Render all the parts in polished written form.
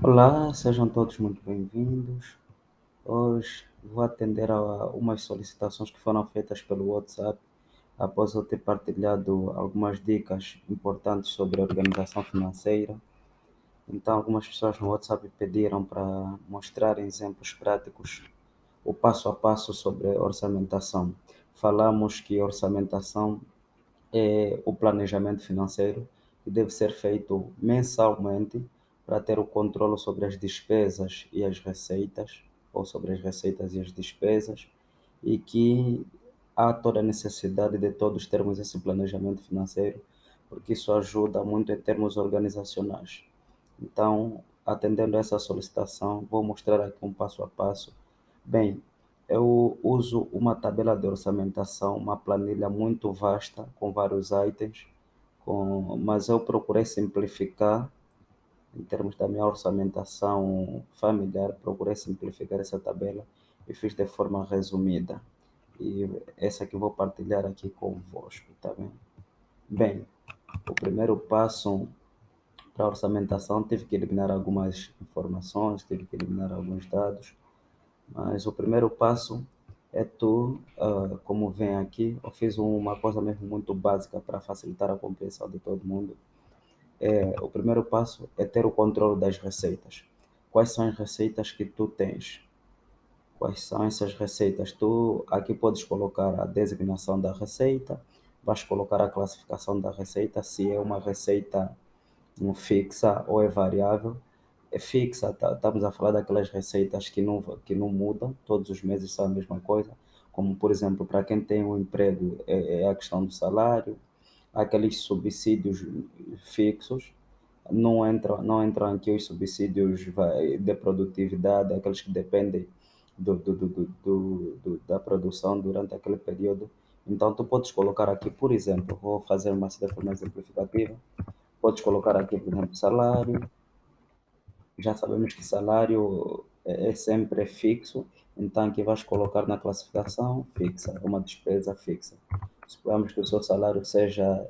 Olá, sejam todos muito bem-vindos. Hoje vou atender a umas solicitações que foram feitas pelo WhatsApp após eu ter partilhado algumas dicas importantes sobre organização financeira. Então, algumas pessoas no WhatsApp pediram para mostrar exemplos práticos, o passo a passo sobre orçamentação. Falamos que orçamentação é o planejamento financeiro que deve ser feito mensalmente para ter o controle sobre as despesas e as receitas, ou sobre as receitas e as despesas, e que há toda a necessidade de todos termos esse planejamento financeiro, porque isso ajuda muito em termos organizacionais. Então, atendendo a essa solicitação, vou mostrar aqui um passo a passo. Bem, eu uso uma tabela de orçamentação, uma planilha muito vasta, com vários itens, mas eu procurei simplificar em termos da minha orçamentação familiar, procurei simplificar essa tabela e fiz de forma resumida. E essa que eu vou partilhar aqui convosco, tá bem? Bem, o primeiro passo para a orçamentação tive que eliminar algumas informações, tive que eliminar alguns dados, mas o primeiro passo é tu, como vem aqui, eu fiz uma coisa mesmo muito básica para facilitar a compreensão de todo mundo. O primeiro passo é ter o controle das receitas. Quais são as receitas que tu tens? Quais são essas receitas? Tu aqui podes colocar a designação da receita, vais colocar a classificação da receita, se é uma receita fixa ou é variável. É fixa, estamos a falar daquelas receitas que não mudam, todos os meses são a mesma coisa, como por exemplo, para quem tem um emprego é a questão do salário, aqueles subsídios fixos, não entram aqui os subsídios de produtividade, aqueles que dependem da produção durante aquele período. Então, tu podes colocar aqui, por exemplo, vou fazer uma de forma exemplificativa, podes colocar aqui, por exemplo, salário. Já sabemos que salário é sempre fixo, então aqui vais colocar na classificação fixa, é uma despesa fixa. Suponhamos que o seu salário seja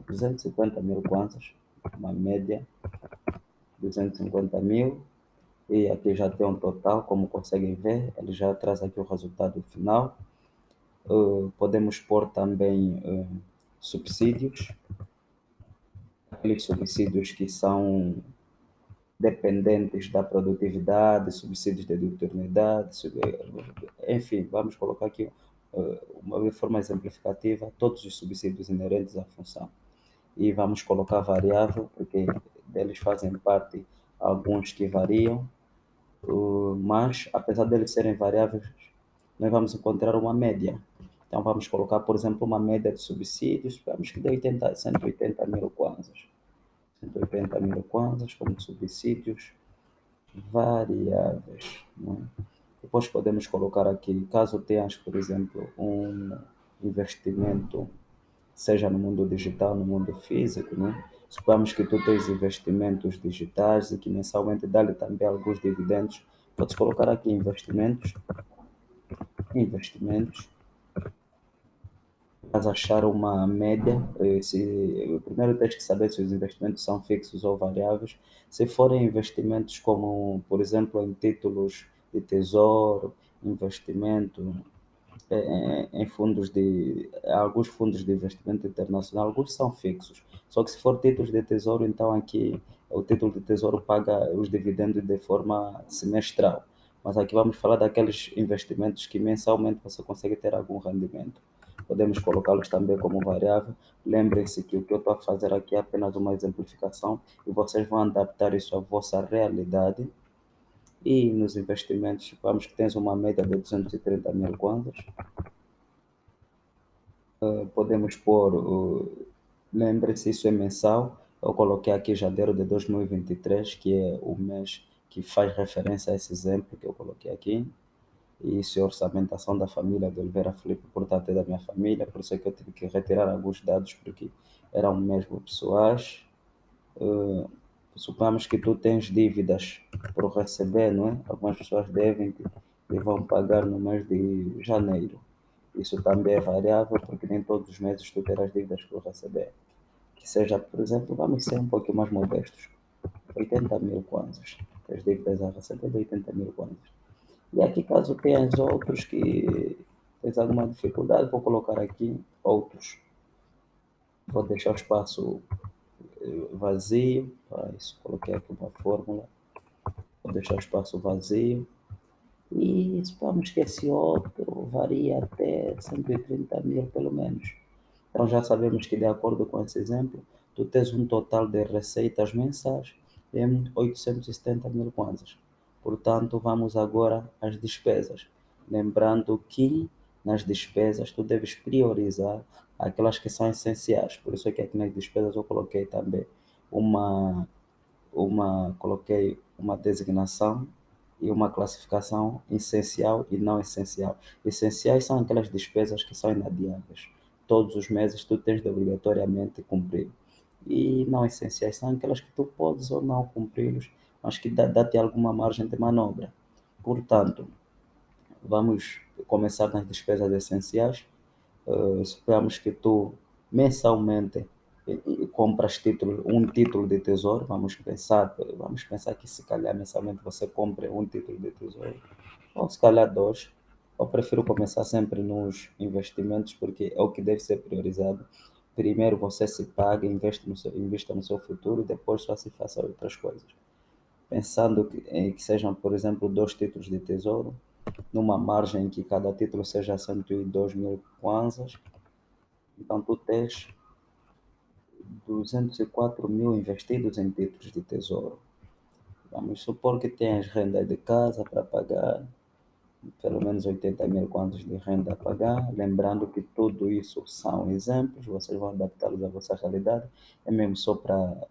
250 mil kwanzas, uma média, 250 mil, e aqui já tem um total, como conseguem ver, ele já traz aqui o resultado final. Podemos pôr também subsídios, aqueles subsídios que são dependentes da produtividade, subsídios de diuturnidade, enfim, vamos colocar aqui uma forma exemplificativa, todos os subsídios inerentes à função. E vamos colocar variável, porque deles fazem parte alguns que variam, mas apesar deles serem variáveis, nós vamos encontrar uma média. Então vamos colocar, por exemplo, uma média de subsídios, vamos que dê 180 mil kwanzas. 180 mil kwanzas como subsídios variáveis, né? Depois podemos colocar aqui, caso tenhas, por exemplo, um investimento, seja no mundo digital, no mundo físico, né? Suponhamos que tu tens investimentos digitais e que mensalmente dá-lhe também alguns dividendos. Podes colocar aqui investimentos, mas achar uma média. Primeiro tens que saber se os investimentos são fixos ou variáveis. Se forem investimentos como, por exemplo, em títulos de tesouro, investimento em fundos alguns fundos de investimento internacional, alguns são fixos. Só que se for títulos de tesouro, então aqui o título de tesouro paga os dividendos de forma semestral. Mas aqui vamos falar daqueles investimentos que mensalmente você consegue ter algum rendimento. Podemos colocá-los também como variável. Lembrem-se que o que eu estou a fazer aqui é apenas uma exemplificação e vocês vão adaptar isso à vossa realidade. E nos investimentos, vamos que tens uma média de 230 mil kwanzas. Podemos pôr, lembre-se, isso é mensal. Eu coloquei aqui janeiro de 2023, que é o mês que faz referência a esse exemplo que eu coloquei aqui. E isso é orçamentação da família de Oliveira Filipe, portanto é da minha família, por isso é que eu tive que retirar alguns dados porque eram mesmo pessoais. Uh, Suponhamos que tu tens dívidas por receber, não é? Algumas pessoas devem e vão pagar no mês de janeiro. Isso também é variável, porque nem todos os meses tu terás dívidas por receber. Que seja, por exemplo, vamos ser um pouquinho mais modestos, 80 mil kwanzas. as dívidas a receber de 80 mil kwanzas. E aqui, caso tenhas outros que tens alguma dificuldade, vou colocar aqui outros. Vou deixar o espaço vazio, para isso coloquei aqui uma fórmula, vou deixar o espaço vazio. E supomos que esse outro varia até 130 mil, pelo menos. Então já sabemos que, de acordo com esse exemplo, tu tens um total de receitas mensais de 870 mil kwanzas. Portanto, vamos agora às despesas. Lembrando que nas despesas tu deves priorizar aquelas que são essenciais. Por isso é que aqui nas despesas eu coloquei também uma coloquei uma designação e uma classificação essencial e não essencial. Essenciais são aquelas despesas que são inadiáveis. Todos os meses tu tens de obrigatoriamente cumprir. E não essenciais são aquelas que tu podes ou não cumpri-los, mas que dá-te alguma margem de manobra. Portanto, vamos começar nas despesas essenciais. Suponhamos que tu mensalmente compras um título de tesouro, vamos pensar que se calhar mensalmente você compre um título de tesouro, ou se calhar dois. Eu prefiro começar sempre nos investimentos porque é o que deve ser priorizado. Primeiro você se paga, invista no seu futuro, depois só se faça outras coisas. Pensando que sejam, por exemplo, dois títulos de tesouro, numa margem que cada título seja 102 mil kwanzas, então tu tens 204 mil investidos em títulos de tesouro. Vamos supor que tens renda de casa para pagar, pelo menos 80 mil kwanzas de renda a pagar, lembrando que tudo isso são exemplos, vocês vão adaptá-los à vossa realidade, é mesmo só para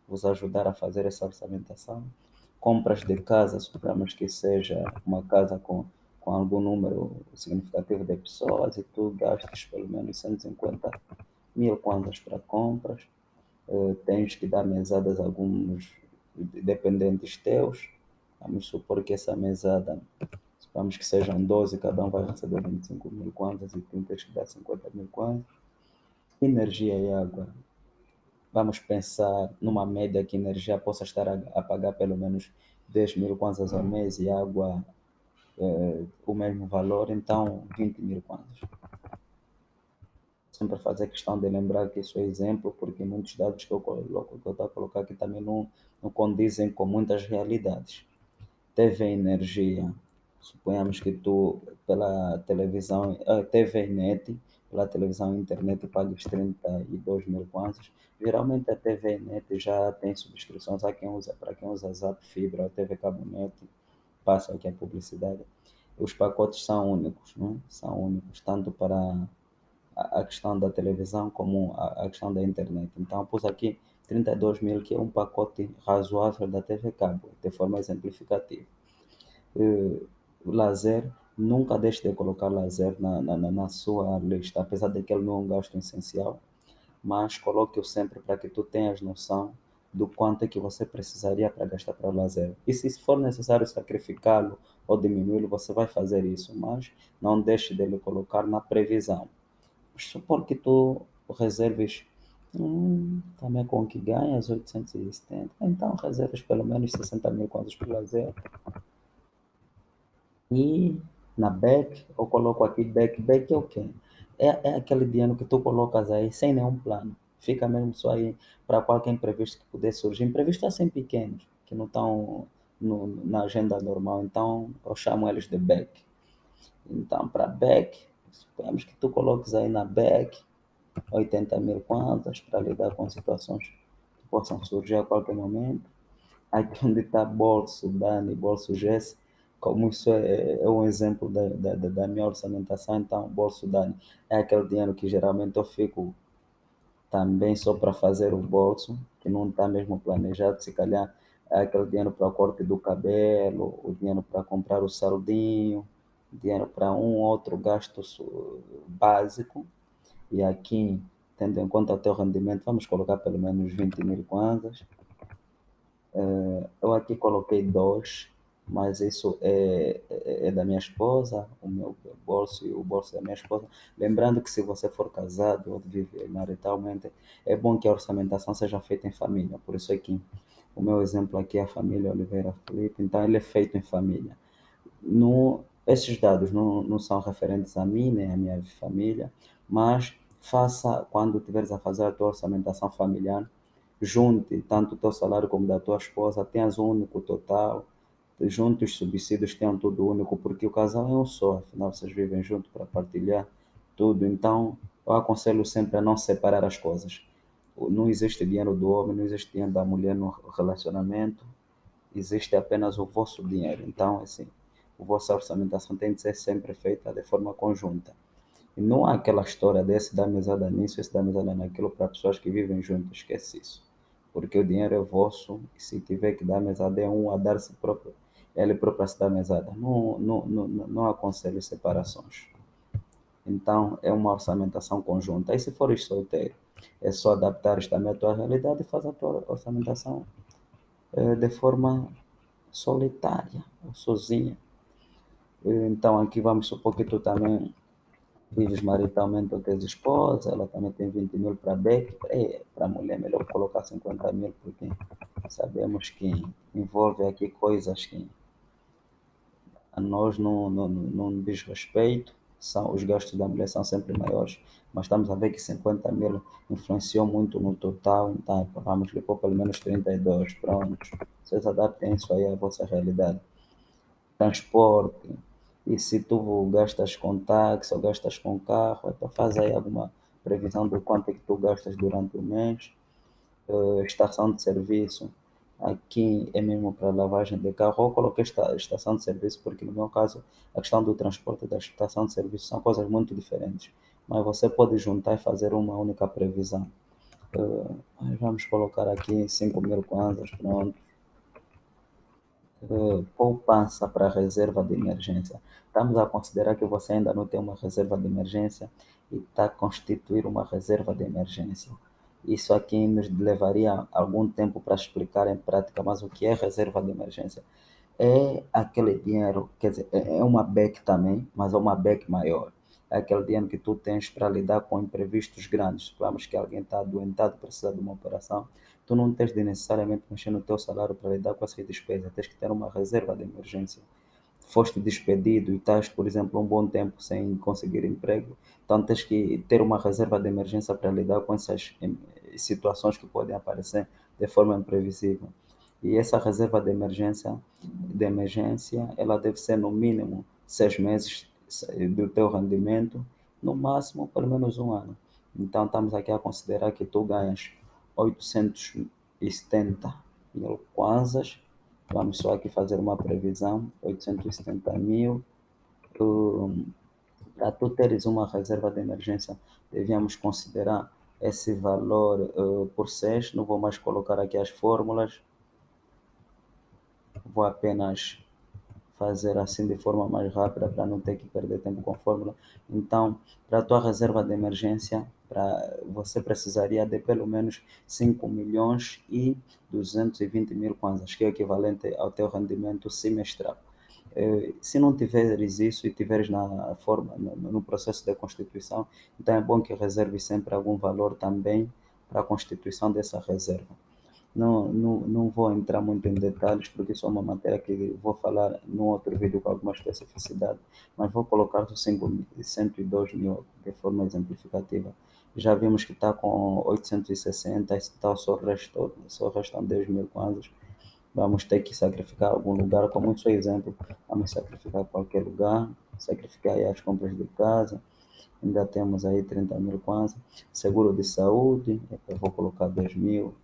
vos ajudar a fazer essa orçamentação. Compras de casa, suponhamos que seja uma casa com algum número significativo de pessoas e tu gastes pelo menos 150 mil kwanzas para compras. Tens que dar mesadas a alguns dependentes teus. Vamos supor que essa mesada, vamos que sejam 12, cada um vai receber 25 mil kwanzas e tu tens que dar 50 mil kwanzas. Energia e água. Vamos pensar numa média que energia possa estar a pagar pelo menos 10 mil kwanzas ao mês e água o mesmo valor, então 20 mil kwanzas. Sempre fazer questão de lembrar que isso é exemplo, porque muitos dados que eu coloco, que eu estou a colocar aqui também não condizem com muitas realidades. TV e energia, suponhamos que tu pela televisão, TV e net, pela televisão e internet pagas 32 mil kwanzas. Geralmente a TV e net já tem subscrições para quem usa Zap Fibra ou TV Cabo Net, passa aqui a publicidade. Os pacotes são únicos, né? São únicos, tanto para a questão da televisão como a questão da internet. Então, pus aqui 32 mil, que é um pacote razoável da TV Cabo, de forma exemplificativa. Eh, Lazer, nunca deixe de colocar lazer na sua lista, apesar de que ele não é um gasto essencial, mas coloque-o sempre para que tu tenhas noção do quanto é que você precisaria para gastar para o lazer. E se for necessário sacrificá-lo ou diminuí-lo, você vai fazer isso, mas não deixe de lhe colocar na previsão. Supor que tu reserves também com o que ganhas 870, então reserves pelo menos 60 mil quantos por lazer. E na back, eu coloco aqui back. Back é o quê? É aquele dinheiro que tu colocas aí sem nenhum plano. Fica mesmo só aí para qualquer imprevisto que puder surgir. Imprevistos assim pequenos, que não estão na agenda normal. Então eu chamo eles de back. Então para back, suponhamos que tu coloques aí na back 80 mil kwanzas para lidar com situações que possam surgir a qualquer momento. Aqui onde está bolso Dani, bolso Jesse, como isso é um exemplo da minha orçamentação, então bolso Dani é aquele dinheiro que geralmente eu fico também só para fazer o bolso, que não está mesmo planejado, se calhar é aquele dinheiro para o corte do cabelo, o dinheiro para comprar o saldinho, dinheiro para um outro gasto básico, e aqui, tendo em conta o teu rendimento, vamos colocar pelo menos 20 mil kwanzas. Eu aqui coloquei dois, mas isso é da minha esposa, o meu bolso e o bolso da minha esposa. Lembrando que se você for casado ou viver maritalmente, é bom que a orçamentação seja feita em família. Por isso é que O meu exemplo aqui é a família Oliveira Felipe, então ele é feito em família. No, esses dados não são referentes a mim, nem à minha família, mas faça, quando estiveres a fazer a tua orçamentação familiar, junte tanto o teu salário como da tua esposa, tenhas um único total, junte os subsídios, tenham tudo único, porque o casal é um só, afinal vocês vivem junto para partilhar tudo, então eu aconselho sempre a não separar as coisas. Não existe dinheiro do homem, não existe dinheiro da mulher no relacionamento, existe apenas o vosso dinheiro. Então, assim, a vossa orçamentação tem de ser sempre feita de forma conjunta. E não há aquela história desse dar mesada nisso, esse dar mesada naquilo para pessoas que vivem juntos, esquece isso. Porque o dinheiro é vosso e se tiver que dar mesada é um a dar-se próprio, ele próprio a se dar mesada. Não aconselho separações. Então, é uma orçamentação conjunta. E se fores solteiro, é só adaptar também à tua realidade e fazer a tua orçamentação de forma solitária ou sozinha. Então aqui vamos supor que tu também vives maritalmente com tua esposa, ela também tem 20 mil para BEC, para a mulher é melhor colocar 50 mil, porque sabemos que envolve aqui coisas que a nós não diz respeito, são, os gastos da mulher são sempre maiores, mas estamos a ver que 50 mil influenciou muito no total, então vamos lhe pôr pelo menos 32, pronto. Vocês adaptem isso aí à vossa realidade. Transporte, e se tu gastas com táxi ou gastas com carro, então faz aí alguma previsão do quanto é que tu gastas durante o mês. Estação de serviço, aqui é mesmo para lavagem de carro, ou coloquei estação de serviço, porque no meu caso a questão do transporte e da estação de serviço são coisas muito diferentes, mas você pode juntar e fazer uma única previsão. Vamos colocar aqui 5 mil kwanzas, pronto. Poupança para reserva de emergência. Estamos a considerar que você ainda não tem uma reserva de emergência e está a constituir uma reserva de emergência. Isso aqui nos levaria algum tempo para explicar em prática, mas o que é reserva de emergência? É aquele dinheiro, quer dizer, é uma BEC também, mas é uma BEC maior. É aquele dinheiro que tu tens para lidar com imprevistos grandes. Suponhamos que alguém está adoentado, precisa de uma operação, tu não tens de necessariamente mexer no teu salário para lidar com essas despesas, tens que ter uma reserva de emergência. Foste despedido e estás, por exemplo, um bom tempo sem conseguir emprego, então tens que ter uma reserva de emergência para lidar com essas situações que podem aparecer de forma imprevisível. E essa reserva de emergência, ela deve ser no mínimo 6 meses do teu rendimento, no máximo pelo menos um ano. Então estamos aqui a considerar que tu ganhas 870 mil kwanzas, vamos só aqui fazer uma previsão, 870 mil, para tu teres uma reserva de emergência, devíamos considerar esse valor por 6, não vou mais colocar aqui as fórmulas, vou apenas fazer assim de forma mais rápida para não ter que perder tempo com fórmula. Então, para a tua reserva de emergência, você precisaria de pelo menos 5 milhões e 220 mil kwanzas, que é equivalente ao teu rendimento semestral. Se não tiveres isso e tiveres na forma, no processo de constituição, então é bom que reserve sempre algum valor também para a constituição dessa reserva. Não vou entrar muito em detalhes, porque isso é uma matéria que vou falar num outro vídeo com alguma especificidade, mas vou colocar os 102 mil de forma exemplificativa. Já vimos que está com 860, está só restam 10 mil kwanzas. Vamos ter que sacrificar algum lugar, como isso é exemplo, vamos sacrificar qualquer lugar, sacrificar aí as compras de casa, ainda temos aí 30 mil kwanzas. Seguro de saúde, eu vou colocar 2 mil.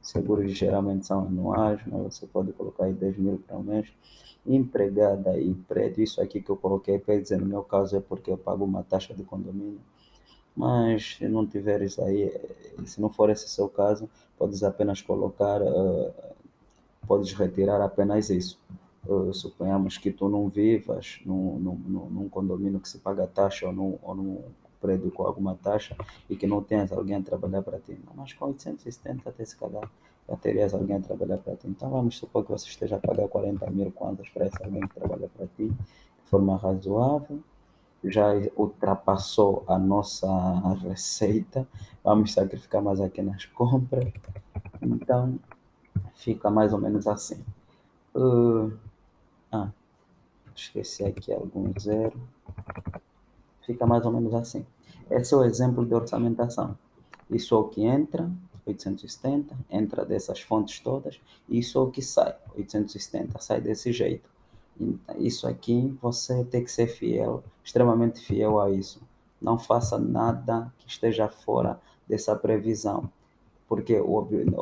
Seguros geralmente são anuais, mas você pode colocar aí 10 mil para um mês. Empregada e prédio, isso aqui que eu coloquei, quer dizer, no meu caso é porque eu pago uma taxa de condomínio. Mas se não tiveres aí, se não for esse o seu caso, podes apenas colocar, podes retirar apenas isso. Suponhamos que tu não vivas num condomínio que se paga taxa ou num prédio com alguma taxa e que não tenhas alguém a trabalhar para ti. Mas com 870 até se calhar já terias alguém a trabalhar para ti. Então vamos supor que você esteja a pagar 40 mil quantas para esse alguém que trabalha para ti de forma razoável, já ultrapassou a nossa receita, vamos sacrificar mais aqui nas compras. Então Fica mais ou menos assim. Uh, ah, esqueci aqui algum zero. Fica mais ou menos assim. Esse é o exemplo de orçamentação. Isso é o que entra, 870, entra dessas fontes todas, e isso é o que sai, 870, sai desse jeito. Então, isso aqui você tem que ser fiel, extremamente fiel a isso. Não faça nada que esteja fora dessa previsão, porque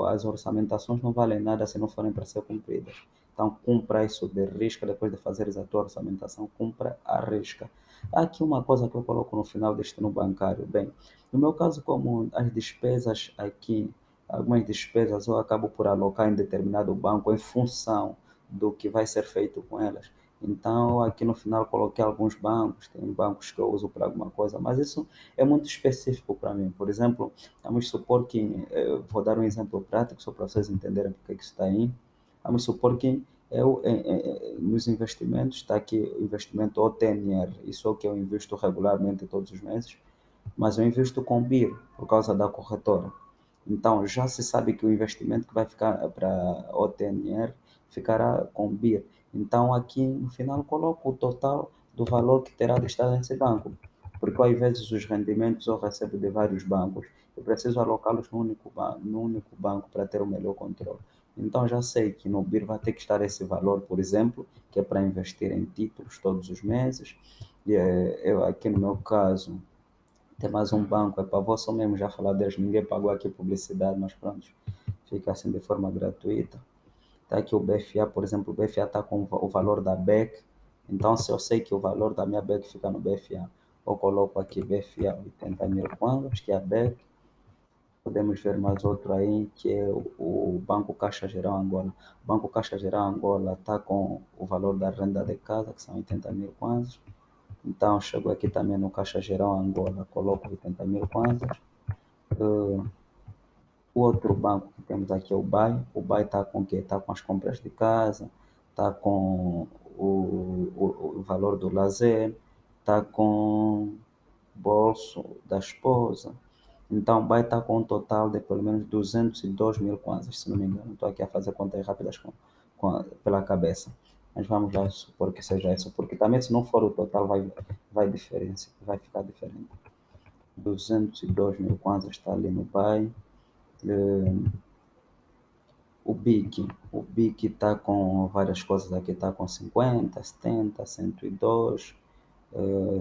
as orçamentações não valem nada se não forem para ser cumpridas. Então, cumpra isso de risca, depois de fazeres a tua orçamentação, cumpra a risca. Há aqui uma coisa que eu coloco no final destino bancário. Bem, no meu caso, como as despesas aqui, algumas despesas eu acabo por alocar em determinado banco em função do que vai ser feito com elas. Então, aqui no final coloquei alguns bancos, tem bancos que eu uso para alguma coisa, mas isso é muito específico para mim. Por exemplo, vamos supor que, vou dar um exemplo prático só para vocês entenderem porque que isso está aí. Vamos supor que eu, nos investimentos, está aqui o investimento OTNR, isso é o que eu invisto regularmente todos os meses, mas eu invisto com BIR por causa da corretora. Então, já se sabe que o investimento que vai ficar para OTNR ficará com BIR. Então, aqui no final, coloco o total do valor que terá de estar nesse banco. Porque, às vezes, os rendimentos eu recebo de vários bancos. Eu preciso alocá-los no único banco para ter o melhor controle. Então, já sei que no BIR vai ter que estar esse valor, por exemplo, que é para investir em títulos todos os meses. E, eu, aqui no meu caso, tem mais um banco, é para você mesmo já falar deles, ninguém pagou aqui publicidade, mas pronto, fica assim de forma gratuita. Está aqui o BFA, por exemplo, o BFA está com o valor da BEC, então se eu sei que o valor da minha BEC fica no BFA, eu coloco aqui BFA 80 mil kwanzas, que é a BEC. Podemos ver mais outro aí, que é o Banco Caixa Geral Angola. O Banco Caixa Geral Angola está com o valor da renda de casa, que são 80 mil kwanzas. Então, chego aqui também no Caixa Geral Angola, coloco 80 mil kwanzas. O outro banco que temos aqui é o BAE. O BAE está com o quê? Está com as compras de casa, está com o valor do lazer, está com bolso da esposa. Então, o BAE está com um total de pelo menos 202 mil kwanzas, se não me engano. Estou aqui a fazer contas rápidas pela cabeça. Mas vamos lá supor que seja isso, porque também se não for o total vai ficar diferente. 202 mil kwanzas está ali no BAE. O BIC está com várias coisas aqui, está com 50, 70, 102,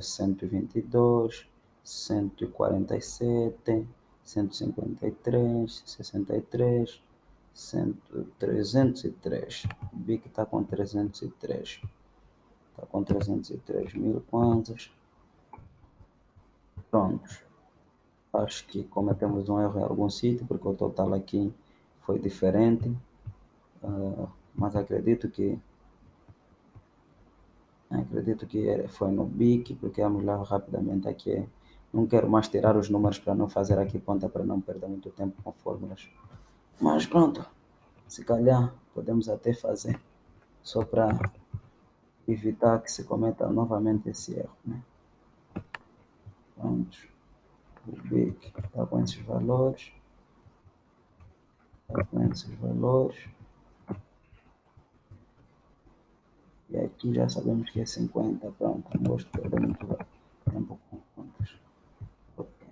122, 147, 153, 63, 100, 303. O BIC está com 303. Está com 303 mil kwanzas. Prontos. Acho que cometemos um erro em algum sítio, porque o total aqui foi diferente. Mas acredito que foi no BIC, porque vamos lá rapidamente aqui. Não quero mais tirar os números para não fazer aqui conta, para não perder muito tempo com fórmulas. Mas pronto, se calhar podemos até fazer, só para evitar que se cometa novamente esse erro, né? Pronto, o BIC está com esses valores, está com esses valores. E aqui já sabemos que é 50, pronto, não gosto de perder muito tempo com contas. Ok.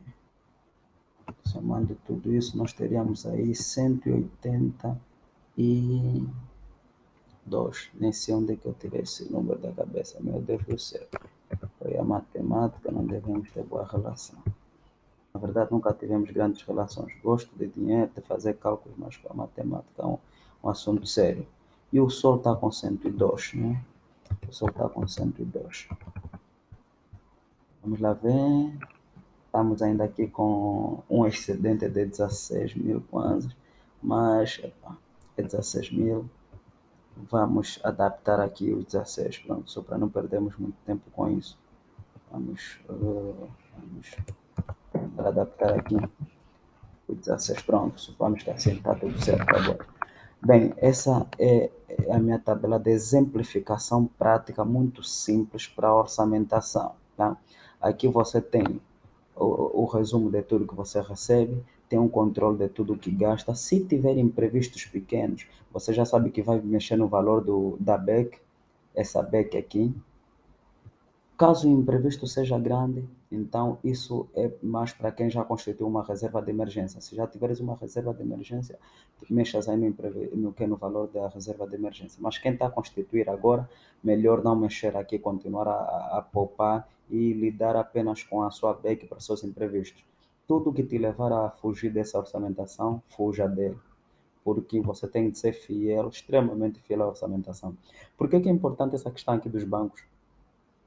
Somando tudo isso, nós teríamos aí 182. Nem sei onde é que eu tirei esse número da cabeça, meu Deus do céu. Foi a matemática, não devemos ter boa relação. Na verdade, nunca tivemos grandes relações. Gosto de dinheiro, de fazer cálculos, mas com a matemática é um assunto sério. E o Sol está com 102, né? O Sol está com 102. Vamos lá ver. Estamos ainda aqui com um excedente de 16 mil kwanzas, mas epa, é 16 mil. Vamos adaptar aqui os 16, pronto, só para não perdermos muito tempo com isso. Vamos adaptar aqui os 16, pronto, supomos que assim está tudo certo agora. Bem, essa é a minha tabela de exemplificação prática muito simples para a orçamentação, tá? Aqui você tem o resumo de tudo que você recebe, tem um controle de tudo o que gasta. Se tiver imprevistos pequenos, você já sabe que vai mexer no valor da BEC, essa BEC aqui. Caso o imprevisto seja grande, então isso é mais para quem já constituiu uma reserva de emergência. Se já tiveres uma reserva de emergência, mexas aí no valor da reserva de emergência. Mas quem está a constituir agora, melhor não mexer aqui, continuar a poupar e lidar apenas com a sua BEC para os seus imprevistos. Tudo que te levar a fugir dessa orçamentação, fuja dele, porque você tem de ser fiel, extremamente fiel à orçamentação. Por que que é importante essa questão aqui dos bancos?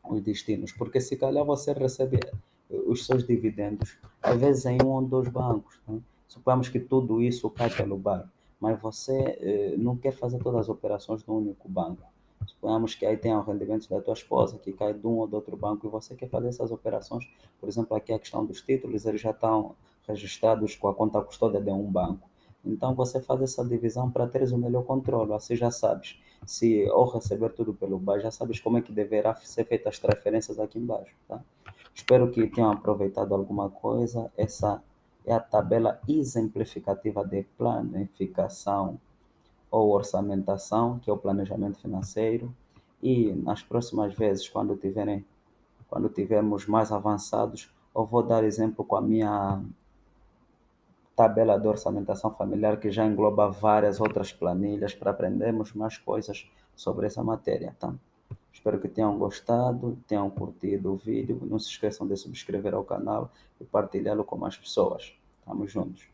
Os destinos, porque se calhar você recebe os seus dividendos, às vezes em um ou dois bancos, né? Suponhamos que tudo isso cai pelo banco, mas você não quer fazer todas as operações num único banco. Suponhamos que aí tem o rendimento da tua esposa, que cai de um ou do outro banco, e você quer fazer essas operações, por exemplo, aqui a questão dos títulos, eles já estão registrados com a conta custódia de um banco. Então você faz essa divisão para teres o melhor controle, assim já sabes. Se ou receber tudo pelo baixo, já sabes como é que deverá ser feitas as transferências aqui embaixo, tá? Espero que tenham aproveitado alguma coisa. Essa é a tabela exemplificativa de planificação ou orçamentação, que é o planejamento financeiro. E nas próximas vezes, quando tivermos mais avançados, eu vou dar exemplo com a minha tabela de orçamentação familiar, que já engloba várias outras planilhas para aprendermos mais coisas sobre essa matéria, tá? Espero que tenham gostado, tenham curtido o vídeo. Não se esqueçam de subscrever ao canal e partilhá-lo com mais pessoas. Tamo juntos.